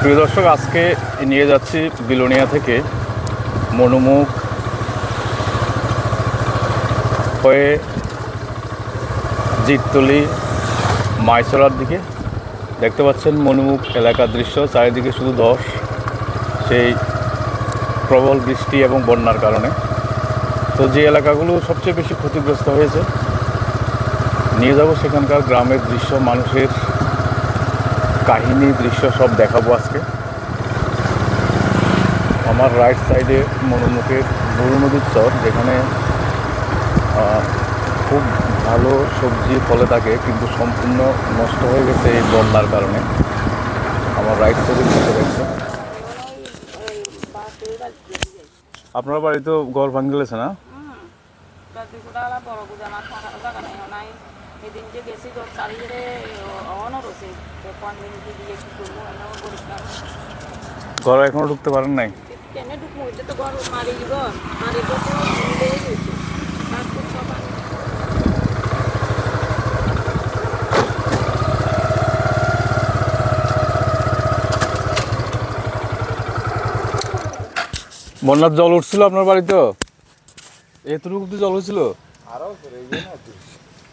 প্রিয় দর্শক, আজকে নিয়ে যাচ্ছি বিলোনিয়া থেকে মনোমুখ হয়ে জিততলি মাইসরার দিকে। দেখতে পাচ্ছেন মনোমুখ এলাকার দৃশ্য, চারিদিকে শুধু ধস, সেই প্রবল বৃষ্টি এবং বন্যার কারণে। তো যে এলাকাগুলো সবচেয়ে বেশি ক্ষতিগ্রস্ত হয়েছে নিয়ে যাব সেখানকার গ্রামের দৃশ্য, মানুষের কাহিনী, দৃশ্য সব দেখাবো আজকে। আমার রাইট সাইডে মনোমুখের বুড়ো নদীর চর, যেখানে খুব ভালো সবজি ফলে থাকে, কিন্তু সম্পূর্ণ নষ্ট হয়ে গেছে এই বন্যার কারণে। আমার রাইট সাইডে বসে দেখছে। আপনার বাড়ি তো ঘর ভাঙে গেছে না? ঘর এখনো ঢুকতে পারেন নাই? বন্যার জল উঠছিল আপনার বাড়িতে? এতটুকু অব্দি জল হয়েছিল?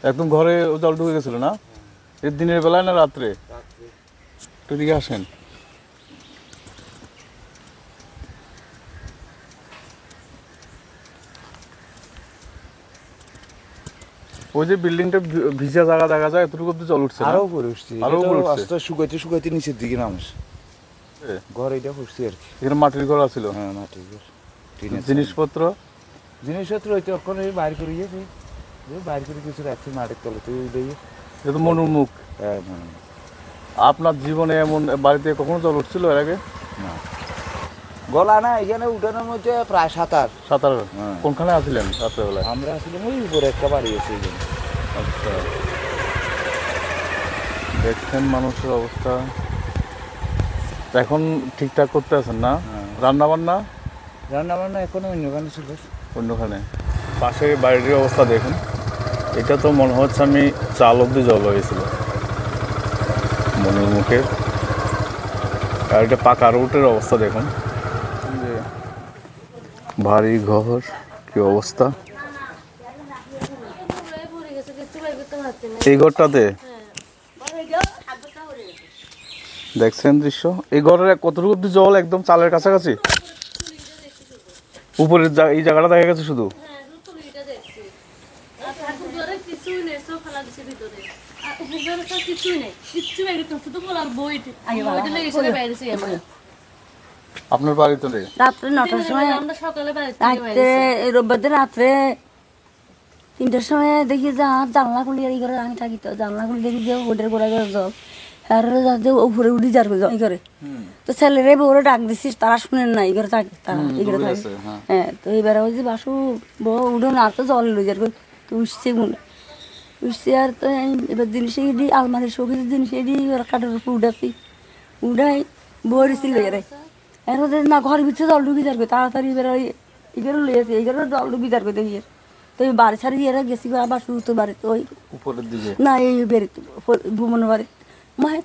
একদম ঘরে জল ঢুকে গেছিল না? এর দিনের বেলায় না রাত্রে? একটু দিকে আসেন। ওই যে বিল্ডিংটা ভিজা জায়গা দেখা যায়, এতটুকু অব্দি জল উঠছে? আরো উপরে উঠছে, আরো উপরে উঠছে, শুকাইতে শুকাইতে নিচের দিকে নামছে। ঘর এটা করছি আর কি। এখানে মাটির ঘর ছিল? হ্যাঁ, মাটির ঘর। জিনিসপত্র ওই তো ওখানে বাইর করে গিয়েছে, বাইর করে কিছু রাখছি মাটির তলে। তুই দেখি যেহেতু মনোমুখ। হ্যাঁ। আপনার জীবনে এমন বাড়িতে কখনো জল উঠছিল এর আগে? না, গলা না, এখানে উঠানোর মধ্যে প্রায় 7-8। কোনখানে আছিলেন রাত্রেবেলায়? আমরা আসলাম ওই উপরে একটা বাড়ি আছে। আচ্ছা, দেখছেন মানুষের অবস্থা। এখন ঠিকঠাক করতে আছেন না? রান্না বান্না এখন অন্যখানে ছিল। অন্যখানে পাশে বাড়ির অবস্থা দেখুন। এটা তো মনে হচ্ছে আমি চাল অব্দি জল হয়েছিল মনের মুখের। আর এটা পাকা রোডের অবস্থা দেখুন, যে ভারী ঘর, কি অবস্থা। এই ঘরটাতে দেখছেন দৃশ্য। এই ঘরের কতটুকু অব্দি জল? একদম চালের কাছাকাছি। উপরের এই জায়গাটা দেখা গেছে শুধু। আপনার বাড়িতে রাত্রে 9টার সময়, রোববার দিন রাত্রে 3টার সময় দেখি যে জানলা খুলি, এই ঘরে আমি থাকি, তো জানলা খুলি দেখি যে ওদের গোড়া জল উপরে উঠি যার এই ঘরে। তো ছেলেরে বউরে ডাক দিছিস, তারা শুনেন না, এই ঘরে থাকে, তারা এই ঘরে থাকে। হ্যাঁ, তো এইবার ওই যে বাসু বউ উঠো না, তো জল লই যার তো উঠছে উঠছে। আর তো এবার জিনিস এডি আলমারির শোকের জিনিস এডি কাঠের উপর উঠাচ্ছি, উঠাই বড়িছিল এরে। এর না ঘরের ভিতরে জল ঢুকি যাবে তাড়াতাড়ি। এবার এগুলো লইয়াছে, এই ঘরে জল ঢুকি যাবে দেখি। তো বাড়ি ছাড়ি এরা গেছি বাসু তো বাড়িতে ওই উপরের দিকে না, এই বেড়িতে ভুবনের বাড়ি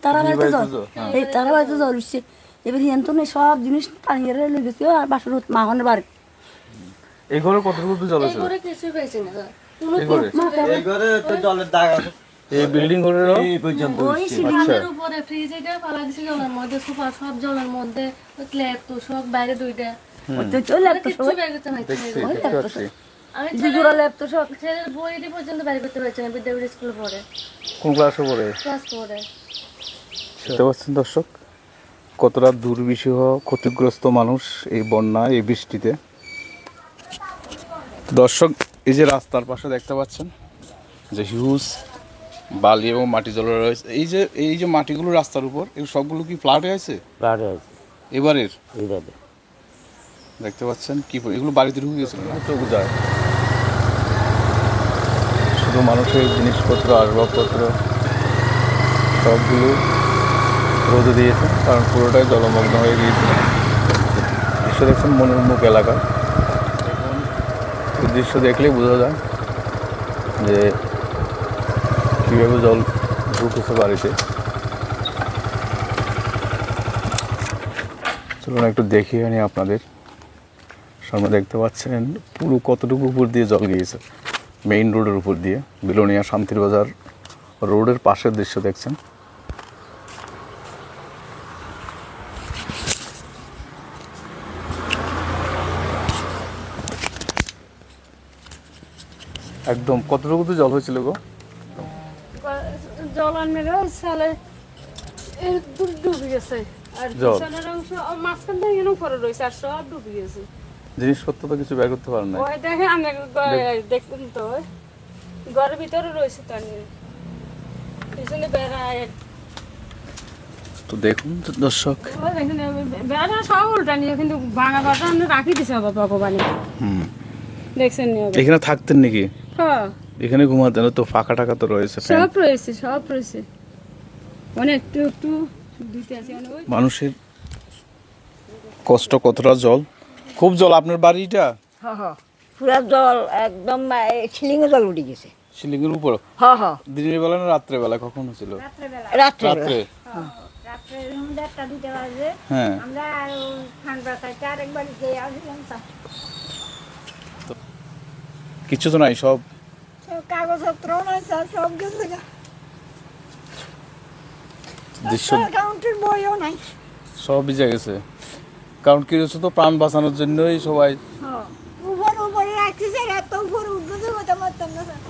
তারা বাড়িতে জল, এই তারা বাড়িতে জল উঠছে। এবার হিয়ান তো সব জিনিস টানিয়ে লই গেছে আর বাসুর মাখনের বাড়ি। এই ঘরে কতটুকু জল আছে? কিছুই পাইছি না। এই বিল্ডিং ঘরের ওই সিলিংয়ের উপরে ফ্রিজ এটা পালা দিছে, জলের মধ্যে সোফা সব জলের মধ্যে, ল্যাপ তো সব বাইরে দুইটা। ওই তো ল্যাপ তো সব আমি দুজোড়া ল্যাপ তো সব ছেলের বইটি পর্যন্ত বাইরে করতে পারছি না। বিদ্যাপীঠ স্কুলে পড়ে। কোন ক্লাসে পড়ে? ক্লাস 4-এ। বুঝতে পারছেন দর্শক, কতটা দুর্বিষহ ক্ষতিগ্রস্ত মানুষ এই বন্যা, এই বৃষ্টিতে। দর্শক, এই যে রাস্তার পাশে দেখতে পাচ্ছেন যে হিউজ বালি এবং মাটি জল রয়েছে। এই যে মাটিগুলো রাস্তার উপর, এই সবগুলো কি ফ্লাটে আছে? এবারের দেখতে পাচ্ছেন কি এগুলো বাড়িতে ঢুকে গেছিল না? তো বোঝায় শুধু মানুষের জিনিসপত্র, আসবাবপত্র সবগুলো রোদে দিয়েছে, কারণ পুরোটাই জলমগ্ন হয়ে গিয়েছিল। দৃশ্য দেখছেন মনোমুখ এলাকা। এই দৃশ্য দেখলেই বোঝা যায় যে কীভাবে জল ঢুকেছে বাড়িতে। চলুন একটু দেখিয়ে আনি আপনাদের সামনে। দেখতে পাচ্ছেন পুরো কতটুকু উপর দিয়ে জল গিয়েছে, মেইন রোডের উপর দিয়ে, বিলোনিয়া শান্তির বাজার রোডের পাশের দৃশ্য দেখছেন। একদম কতটুকু তো জল হয়েছিল গো? জল আনমেলে সালে এর দূর ডুবে গেছে আর জল। পিছনের অংশ মাঝখান থেকে এরকম পরে রয়েছে আর সব ডুবে গেছে। জিনিসপত্র তো কিছু বের করতে পারেন না। ওই দেখে আমি দেখুন তো ওই ঘরের ভিতরে রয়েছে তার পিছনে বেড়ায় তো দেখুন দর্শক, দেখুন বেড়া সব উল্টা নিয়ে কিন্তু ভাঙা পাতা আমি রাখি দিছে ভগবানে। দেখছেন নি হবে? এখানে থাকতেন নাকি? হ্যাঁ এখানে ঘুমাতেন তো? ফাঁকা টাকা তো রয়েছে, ফ্যান। সব রয়েছে সব রয়েছে মানে একটু একটু দিতে আছে মানে ওই মানুষের কষ্ট কতটা। জল, খুব জল। আপনার বাড়িটা পুরা জল একদম সিলিংয়ে জল উঠে গেছে। সিলিংয়ের উপর? হ্যাঁ হ্যাঁ, দিনের বেলা না রাত্রে বেলা? কখন হয়েছিল? রাত্রে রাত্রে। রাত্রে রুম 1টা 2টা বাজে হ্যাঁ, আমরা ঠান্ডা খাইতে আরেকবার গিয়ে আসলাম কিছু তো নাই, সব কাগজপত্র নাই স্যার, সব গেছে দৃশ্য কাউন্টের বইও নাই। সব ভিজে গেছে। কারণ কি হচ্ছে, তো প্রাণ বাঁচানোর জন্যই সবাই। উপরে রাখছি স্যার, এত উপরে উঠতে হতে পারতাম না স্যার।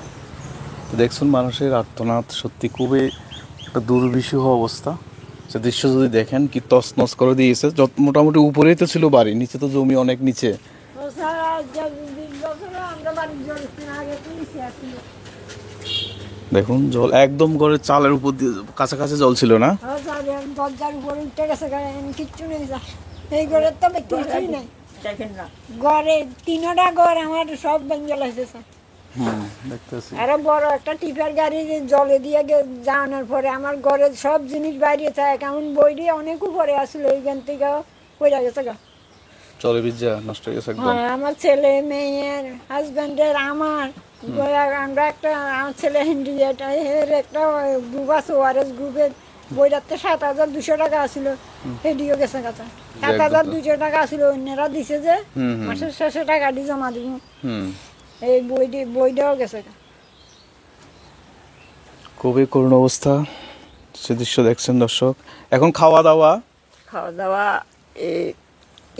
দেখছেন মানুষের আর্তনাদ, সত্যি খুবই একটা দুর্বিষহ অবস্থা। সে দৃশ্য যদি দেখেন, কি তছনছ করে দিয়েছে। মোটামুটি উপরেই তো ছিল বাড়ি, নিচে তো জমি অনেক নিচে। দেখুন জল একদম ঘরের চালের উপর দিয়ে, কাছাকাছি জল ছিল না? দরজার উপরে উঠে গেছে, কিচ্ছু নেই স্যার। এই ঘরের তো কিছুই নাই। ঘরে 3টা ঘর আমার সব বেঙ্গল হয়েছে স্যার। দেখতেছি। আরো বড় একটা টিপার গাড়ি জলে দিয়ে যাওয়ানোর পরে আমার ঘরের সব জিনিস বাইরে থাকে, কেমন বই দিয়ে অনেক উপরে আসলো, এইখান থেকে পড়ে গেছে গা। জলে ভিজা নষ্ট হয়ে গেছে একদম। হ্যাঁ, আমার ছেলে মেয়ের হাজব্যান্ডের আমার আমরা একটা, আমার ছেলে হিন্ডিয়ার একটা গ্রুপ আছে, ওআরএস গ্রুপের বইটাতে 7,200 টাকা আসলো, হেডিও গেছে কথা। 7,200 টাকা আসলো, অন্যরা দিছে যে মাসের শেষে টাকা দিয়ে জমা দিব। এই বইটাও গেছে। খুবই করুণ অবস্থা। সে দৃশ্য দেখছেন দর্শক। এখন খাওয়া দাওয়া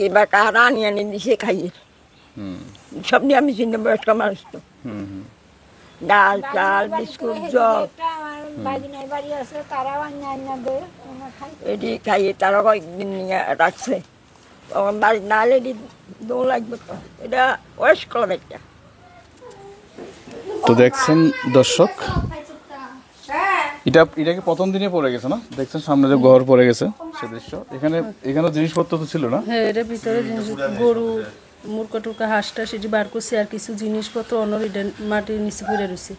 এবার কারা আনি দিছে খাইয়ে সব নিয়ে আমি চিন্তা বয়স্ক মানুষ তো, ডাল চাল বিস্কুট জল বাড়ি আছে, তারাও এটি খাইয়ে তারা কয়েকদিন নিয়ে রাখছে। তখন বাড়ি না হলে এটি দৌড় লাগবে তো, এটা বয়স্ক একটা। তো দেখছেন দর্শক, এটা কি প্রথম দিনে পড়ে গেছে না? দেখছেন সামনে যে ঘর পড়ে গেছে সে দৃশ্য। এখানে জিনিসপত্র তো ছিল না? হ্যাঁ, এর ভিতরে গরু মুরগা টুরকা হাঁসটা সেটি বার করছে আর কিছু জিনিসপত্র অন্য মাটির নিচে পড়ে রয়েছে।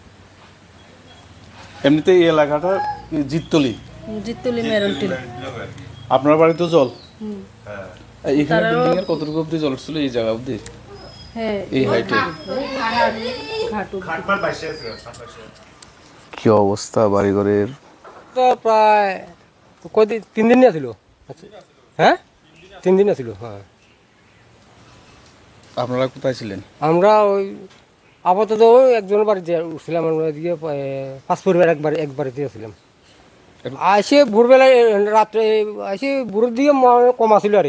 এমনিতে এই এলাকাটা জিততলি মেরনটিল। আপনার বাড়িতে জল? এখানে বিল্ডিং এর কতটুকু অব্দি জল ছিল? এই জায়গা অব্দি? হ্যাঁ, এই হাইটে কি অবস্থা বাড়িঘরের? তো প্রায় কদিন 3 দিন ছিল। হ্যাঁ 3 দিন ছিল। হ্যাঁ, আপনারা কোথায় ছিলেন? আমরা ওই আপাতত ওই একজনের বাড়িতে উঠছিলাম, আমরা দিয়ে 5 পরিবার এক বাড়িতে ছিলাম। আসে ভোরবেলায় রাত্রে আসে ভোরের দিকে কম আসিল আর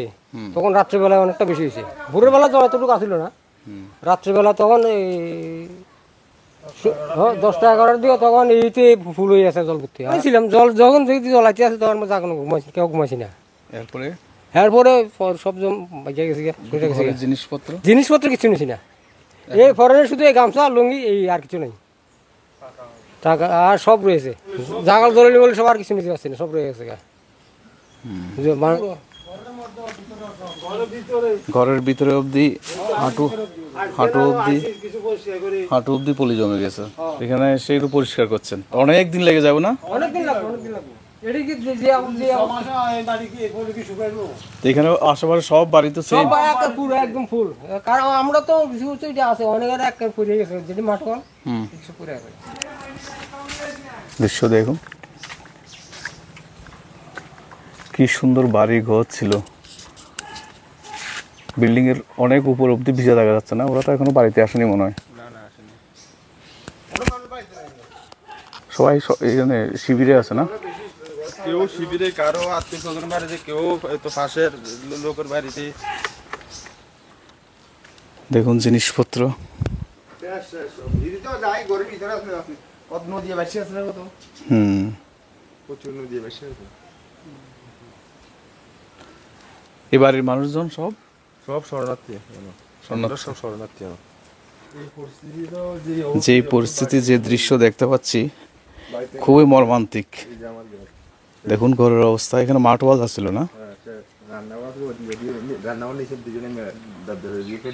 তখন রাত্রেবেলায় অনেকটা বেশি হয়েছে। ভোরের বেলা জল এতটুকু আসিল না, রাত্রেবেলা তখন এই 10টা-11টার দিকে তখন এইতে ফুল হয়ে আছে জল ভর্তি ছিলাম। জল যখন দেখি জলাইতে আছে তখন কেউ ঘুমাইছি না। এরপরে সব জিনিসপত্র কিছু নিছি না। এই ফরেনের শুধু এই গামছা লুঙ্গি, এই আর কিছু নেই। টাকা আর সব রয়েছে, জাগাল ধরে বলে সব আর কিছু নিতে পারছি না, সব রয়ে গেছে। ঘরের ভিতরে অবধি হাঁটু অবধি পলি জমে গেছে। এখানে সেই পরিষ্কার করছেন, অনেক দিন লেগে যাবে না? অনেকদিন লাগবে। এখানে আশেপাশে সব বাড়ি তো সেম একদম ফুল, কারণ আমরা তো কিছু আছে অনেকের এক পড়ে গেছে যেটি মাঠওয়াল কিছু পড়ে আছে। দৃশ্য দেখুন, কি সুন্দর বাড়ি ঘর ছিল, বিল্ডিং এর অনেক উপর অব্দি ভিজে দেখা যাচ্ছে না, ওরা তো এখনো বাড়িতে আসেনি মনে হয়। সবাই এখানে শিবিরে আছে না? কেউ শিবিরে, কারো আত্মীয় স্বজন বাড়িতে, কেউ তো পাশের লোকের বাড়িতে। দেখুন জিনিসপত্র। নদী বেশি আছে না, কত প্রচুর নদী বেশি আছে। এ বাড়ির মানুষজন সব সব শরণার্থী, সব শরণার্থী। যে পরিস্থিতি, যে দৃশ্য দেখতে পাচ্ছি খুবই মর্মান্তিক। দেখুন ঘরের অবস্থা, এখানে মাঠ ওয়াজ ছিল না? রান্নাঘর নিচে দুজনে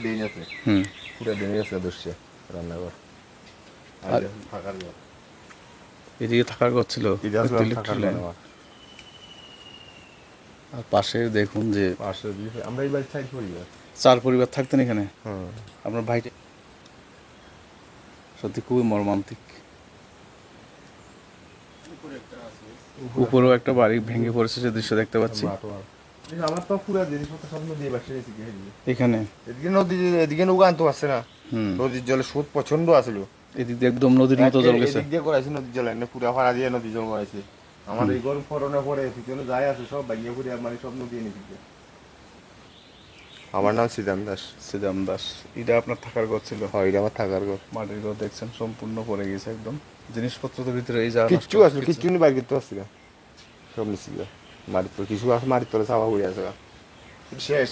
দিন আছে, পুরো দিনই আছে দৃশ্য রান্নাঘর। আর থাকার ঘর, এদিকে থাকার ঘর ছিল, আর পাশে দেখুন যে পাশে আমরা এই বাড়ি সাইড পরিবার, 4 পরিবার থাকতেন এখানে। আপনার ভাই, সত্যি খুবই মর্মান্তিক। উপরেও একটা বাড়ি ভেঙে পড়েছে, সে দৃশ্য দেখতে পাচ্ছি। আমার তো পুরো জিনিসপত্র সব নদী বাসে এখানে। এদিকে নদী, এদিকে নৌকা আনতে পারছে না, নদীর জলে স্রোত প্রচন্ড আসলো। এদিক দিয়ে একদম নদীর মতো জল গেছে। এদিক দিয়ে করাইছে নদীর জল, এনে পুরা ফাড়া দিয়ে নদী জল করাইছে। আমাদের এই গরম ফরনে পরে পিছনে যায় আছে সব ভাঙিয়ে পুরে, মানে সব নদী এনে দিচ্ছে। আমার নাম সিদাম দাস। সিদাম দাস, এটা আপনার থাকার ঘর ছিল? হয়, এটা আমার থাকার ঘর। মাটির ঘর দেখছেন সম্পূর্ণ পড়ে গেছে একদম। জিনিসপত্র তো ভিতরে এই যা কিচ্ছু আসলো, কিচ্ছু নেই, বাইরে করতে পারছি না, সব নিচ্ছি মাটির তলে। কিছু আছে মাটির তলে চাপা পড়ে আছে, শেষ।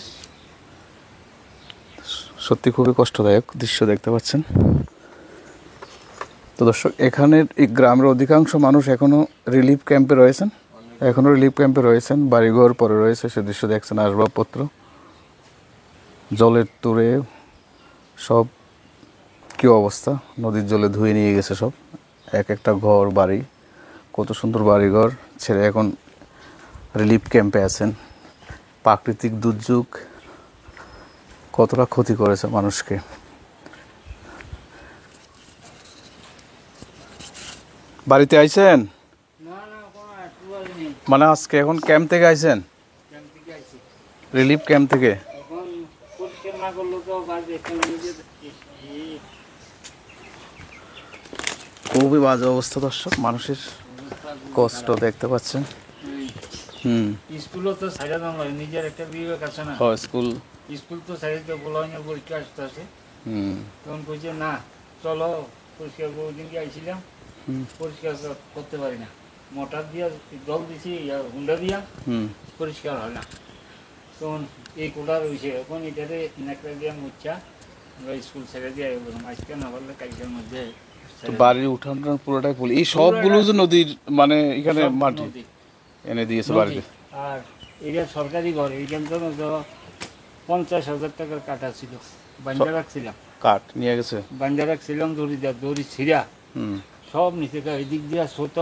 সত্যি খুবই কষ্টদায়ক দৃশ্য দেখতে পাচ্ছেন। তো দর্শক, এখানের এই গ্রামের অধিকাংশ মানুষ এখনো রিলিফ ক্যাম্পে রয়েছেন, বাড়িঘর পরে রয়েছে, সে দৃশ্য দেখছেন। আসবাবপত্র জলের তোড়ে সব কি অবস্থা, নদীর জলে ধুয়ে নিয়ে গেছে সব। এক একটা ঘর বাড়ি, কত সুন্দর বাড়িঘর ছেড়ে এখন রিলিফ ক্যাম্পে আছেন। প্রাকৃতিক দুর্যোগ কতটা ক্ষতি করেছে মানুষকে। বাড়িতে আইছেন? মানে আজকে এখন ক্যাম্প থেকে আইছেন? রিলিফ ক্যাম্প থেকে? খুবই বাজে অবস্থা দর্শক, মানুষের কষ্ট দেখতে পাচ্ছেন। স্কুলও তো সাইডা দাম লাগে, নিজের একটা বিবেক আছে না? স্কুল তো সাইডে বলা হয় না, পরীক্ষা আসতে আসে। তখন কইছে না চলো পরিষ্কার করে, দিনকে আইছিলাম পরিষ্কার করতে পারি না, মোটর দিয়া জল দিছি, হুন্ডা দিয়া পরিষ্কার হয় না। তখন এই কোটা রয়েছে, এখন এটাতে নেকড়া দিয়া মুচ্ছা আমরা স্কুল ছেড়ে দিয়ে আজকে না পারলে কালকের মধ্যে। বাড়ির উঠান পুরোটাই ফুল, এই সবগুলো যে নদীর, মানে এখানে মাটি এনে দিয়েছে বাড়িতে। আর এটা সরকারি ঘর, এইখান তো 50,000 টাকার কাটা ছিল, বান্ধা রাখছিলাম, কাঠ নিয়ে গেছে, বান্ধা রাখছিলাম দড়ি ছিঁড়া সব নিচে। এদিক দিয়া ছোট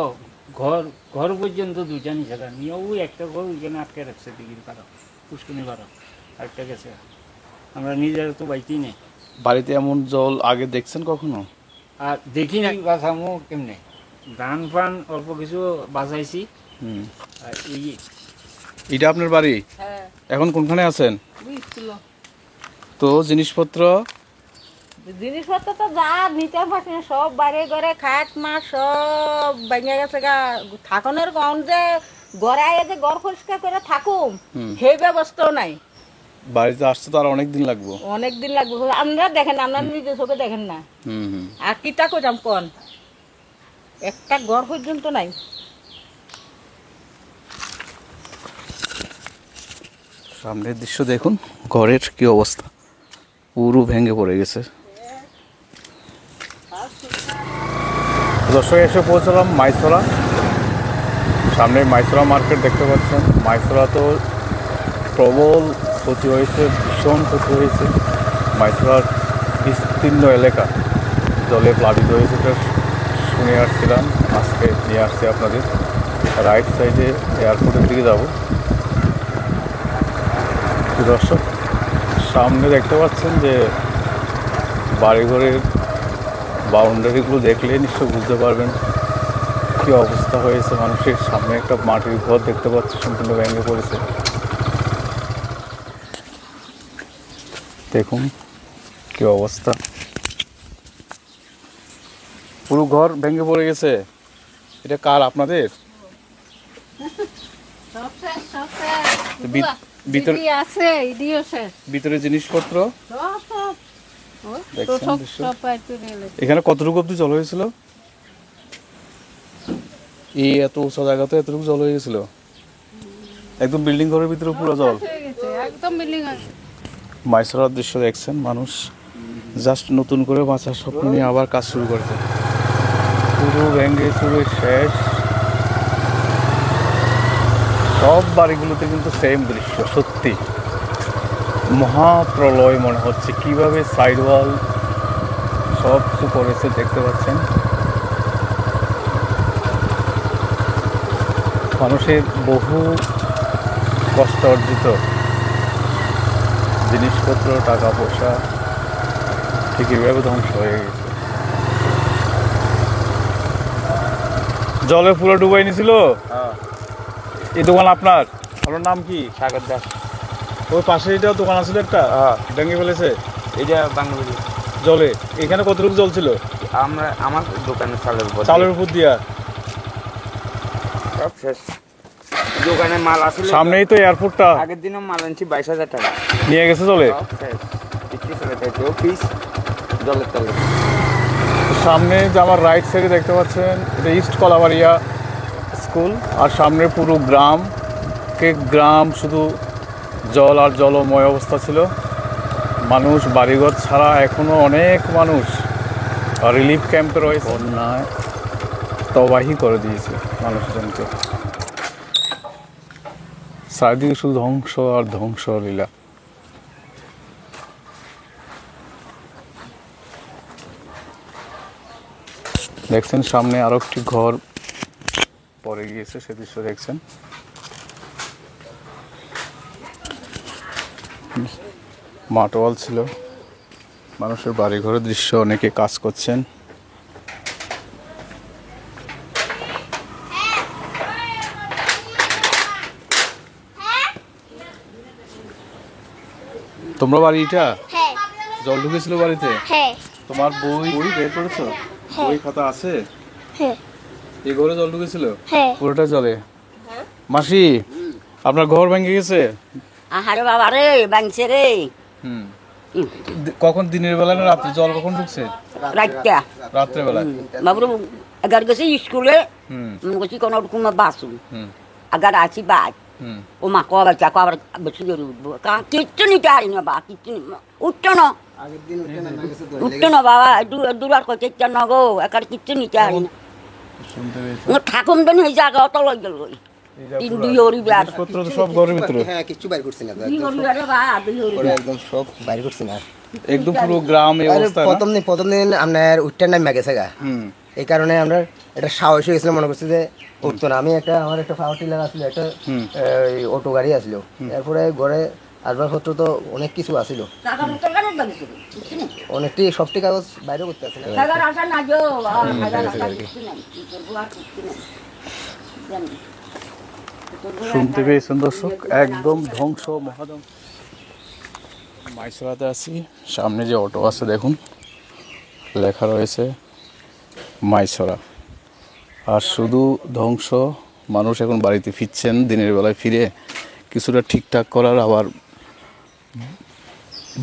ঘর পর্যন্ত দুইটা নিচে নিয়ে, ওই একটা ঘর ওইখানে আটকে রাখছে, দিঘির পাড়া পুষ্করণী পাড়া আটকে গেছে। আমরা নিজেরা তো বাইতেই নেই। বাড়িতে এমন জল আগে দেখছেন কখনো? আর দেখি না, বাঁচামো কেমনে, ধান ফান অল্প কিছু বাঁচাইছি। আর এটা আপনার বাড়ি? এখন কোনখানে আছেন? তো জিনিসপত্র তো যা নিতে পারছি না, সব বাড়ি ঘরে খাট মাছ সব ভেঙে গেছে গা। থাকনের গন যে ঘরে আয়ে যে ঘর পরিষ্কার করে থাকুম, সেই ব্যবস্থাও নাই। বাড়িতে আসতে তো আর অনেকদিন লাগবে। আপনারা দেখেন, আপনারা নিজের চোখে দেখেন না। আর কিতা কইতাম কোন, একটা ঘর পর্যন্ত নাই। সামনের দৃশ্য দেখুন, ঘরের কি অবস্থা, পুরো ভেঙে পড়ে গেছে। দর্শক, এসে পৌঁছলাম মাইসরা। সামনে মাইসরা মার্কেট দেখতে পাচ্ছেন। মাইসরা তো প্রবল ক্ষতি হয়েছে, ভীষণ ক্ষতি হয়েছে। মাইসরার বিস্তীর্ণ এলাকা জলে প্লাবিত হয়েছে, এটা শুনে আসছিলাম, আজকে নিয়ে আসছি আপনাদের। রাইট সাইডে এয়ারপোর্টের দিকে যাব। দর্শক, সামনে দেখতে পাচ্ছেন যে বাড়িঘরের বাউন্ডারিগুলো দেখলে নিশ্চয় বুঝতে পারবেন কী অবস্থা হয়েছে মানুষের। সামনে একটা মাটির ঘর দেখতে পাচ্ছি, সম্পূর্ণ ভেঙে পড়েছে। দেখুন কি অবস্থা, পুরো ঘর ভেঙে পড়ে গেছে। এটা কার, আপনাদের? ভিতরে জিনিসপত্র দেখছেন দৃশ্য। এখানে কতটুকু অব্দি জল হয়েছিল? এই এত উঁচা জায়গাতে এতটুকু জল হয়ে গেছিল, একদম বিল্ডিং ঘরের ভিতরে পুরো জল। মাইসরার দৃশ্য দেখছেন, মানুষ জাস্ট নতুন করে বাঁচার স্বপ্ন নিয়ে আবার কাজ শুরু করেছে। পুরো ভেঙে চুরে শেষ। সব বাড়িগুলোতে কিন্তু সেম দৃশ্য, সত্যি মহাপ্রলয় মনে হচ্ছে। কিভাবে সাইড ওয়াল সব কিছু করেছে দেখতে পাচ্ছেন। মানুষের বহু কষ্ট অর্জিত জিনিসপত্র, টাকা পয়সা ঠিক এইভাবে ধ্বংস হয়ে গেছে। জলে পুরো ডুবাই নিছিল। এই দোকান আপনার? আপনার নাম কি? সাগর দাস। ওই পাশে এটা দোকান আছিল একটা, ভেঙে ফেলেছে এটা বাংলাদেশ জলে। এখানে কতটুকু জল ছিল? আমার দোকানে চালের উপর দিয়া সব শেষ। দোকানে মাল আসলে সামনেই তো এয়ারপোর্টটা, আগের দিনও মাল আনছি 22,000 টাকা নিয়ে গেছে জলে। সব শেষ, কিছু চলে গেছে অফিস জলের তলে। সামনে যে আমার রাইট সাইডে দেখতে পাচ্ছেন, এটা ইস্ট কলাবাড়িয়া স্কুল। আর সামনে পুরো গ্রাম শুধু জল আর জলময় অবস্থা ছিল। মানুষ বাড়িঘর ছাড়া এখনো অনেক মানুষ রিলিফ ক্যাম্পে রয়েছে। বন্যায় তবাহি করে দিয়েছে মানুষজনকে। চারিদিকে শুধু ধ্বংস আর ধ্বংস লীলা। দেখছেন সামনে আরো একটি ঘর পড়ে গিয়েছে, সে দৃশ্য দেখছেন। মাটোয়াল ছিল, মানুষের বাড়ি ঘরের দৃশ্য, অনেকে কাজ করছেন। তোমরা বাড়িটা জল ঢুকেছিল বাড়িতে? তোমার বই বের করেছো? বই খাতা আছে? এই ঘরে জল ঢুকেছিল পুরোটা জলে? মাসি, আপনার ঘর ভেঙে গেছে? আহারে বাবা রে, ভাঙছে রে। কখন, দিনের বেলা না রাত্রে? জল কখন ঢুকছে? রাতটা রাত্রে বেলা। বাবুর আগার গেছে স্কুলে, গেছি কোনো রকম বাসুন আগার আছি বাদ। ও মা কবে চা কবার বেশি জোরে উঠবো, কিচ্ছু নিতে পারি না বা কিচ্ছু উঠতো না, উঠতো না বাবা। দুবার কই চেষ্টা না গো, একার কিচ্ছু নিতে পারি না। ঠাকুম দিন এই জায়গা অত লই গেল সব ঘরের ভিতরে কিছু বাইর করছি না, একদম সব বাইর করছি না। একদম পুরো গ্রাম এই অবস্থা। প্রথম দিন আপনার উঠটার নামে গেছে গা, এই কারণে আমরা এটা সাহস হয়ে গেছিল, মনে করছি যে উঠতো না। আমি আমার একটা পাওয়ার টিলার আসলো, একটা অটো গাড়ি আসলো, এরপরে ঘরে আসবাবপত্র তো অনেক কিছু আসিল, অনেকটি সবটি কাগজ বাইরে করতে আসে না। শুনতে পেয়েছেন দর্শক, একদম ধ্বংস, মহাধ্বংস। মাইসরাতে আছি, সামনে যে অটো আছে দেখুন, লেখা রয়েছে মাইসরা। আর শুধু ধ্বংস, মানুষ এখন বাড়িতে ফিরছেন দিনের বেলায়, ফিরে কিছুটা ঠিকঠাক করার, আবার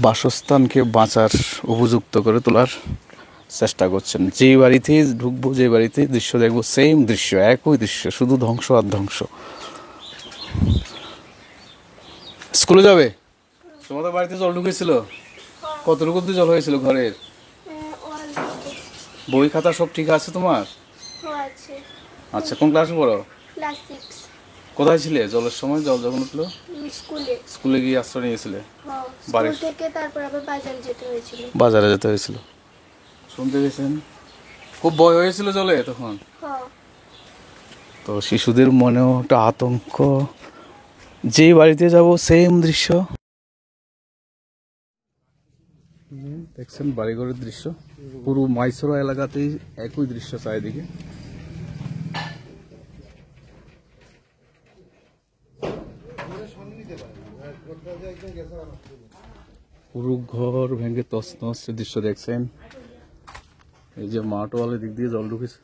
বাসস্থানকে বাঁচার উপযুক্ত করে তোলার চেষ্টা করছেন। যে বাড়িতে ঢুকবো, যে বাড়িতে দৃশ্য দেখবো, সেম দৃশ্য, একই দৃশ্য, শুধু ধ্বংস আর ধ্বংস। স্কুলে যাবে? তোমাদের বাড়িতে জল ঢুকেছিল? কতটুকু অব্দি জল হয়েছিল ঘরের? বই খাতা সব ঠিক আছে তোমার? আচ্ছা, কোন ক্লাসে পড়ো? কোথায় ছিলে জলের সময়? জল যখন উঠলো স্কুলে গিয়ে আশ্রয় নিয়েছিলে? বাড়ি থেকে তারপর আবার বাজারে যেতে হয়েছিল। শুনতে পেয়েছেন, খুব ভয় হয়েছিল জলে তখন। তো শিশুদের মনেও একটা আতঙ্ক, যে বাড়িতে যাব সেম দৃশ্য। দেখছেন বাড়িঘরের দৃশ্য, পুরো মাইসরা এলাকাতেই একই দৃশ্য চারিদিকে। পুরো ঘর ভেঙে তছনছ দৃশ্য দেখছেন। এই যে মাঠ ওয়ালের দিক দিয়ে জল ঢুকেছে,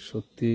সত্যি